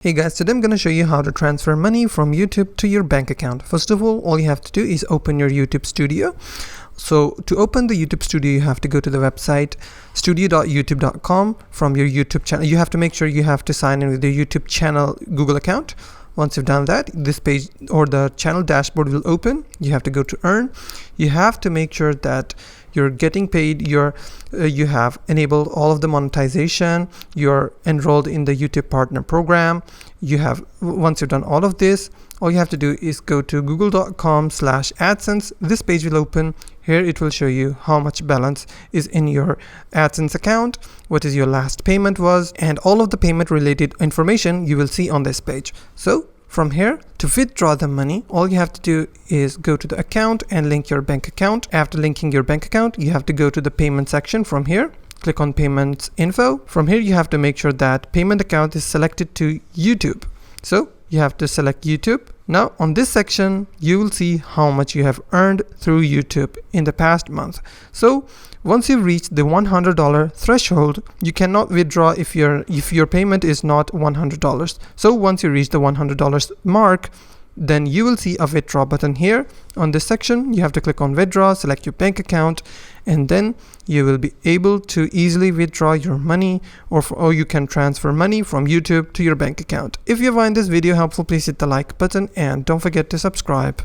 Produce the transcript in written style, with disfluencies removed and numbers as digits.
Hey guys, today I'm going to show you how to transfer money from YouTube to your bank account. First of all you have to do is open your YouTube Studio. So to open the YouTube Studio, you have to go to the website studio.youtube.com. From your YouTube channel, you have to make sure you have to sign in with your YouTube channel Google account. Once you've done that, this page or the channel dashboard will open. You have to go to earn. You have to make sure that you're getting paid, you have enabled all of the monetization, you're enrolled in the YouTube partner program. Once you've done all of this, all you have to do is go to google.com/AdSense. This page will open. Here it will show you how much balance is in your AdSense account, what is your last payment was, and all of the payment related information you will see on this page. So from here, to withdraw the money, all you have to do is go to the account and link your bank account. After linking your bank account, you have to go to the payment section. From here, click on payments info. From here, you have to make sure that payment account is selected to YouTube. So you have to select YouTube. Now on this section, you will see how much you have earned through YouTube in the past month. So once you reach the $100 threshold, you cannot withdraw if your payment is not $100. So once you reach the $100 mark, then you will see a withdraw button here. On this section, you have to click on withdraw, select your bank account, and then you will be able to easily withdraw your money or you can transfer money from YouTube to your bank account. If you find this video helpful, please hit the like button and don't forget to subscribe.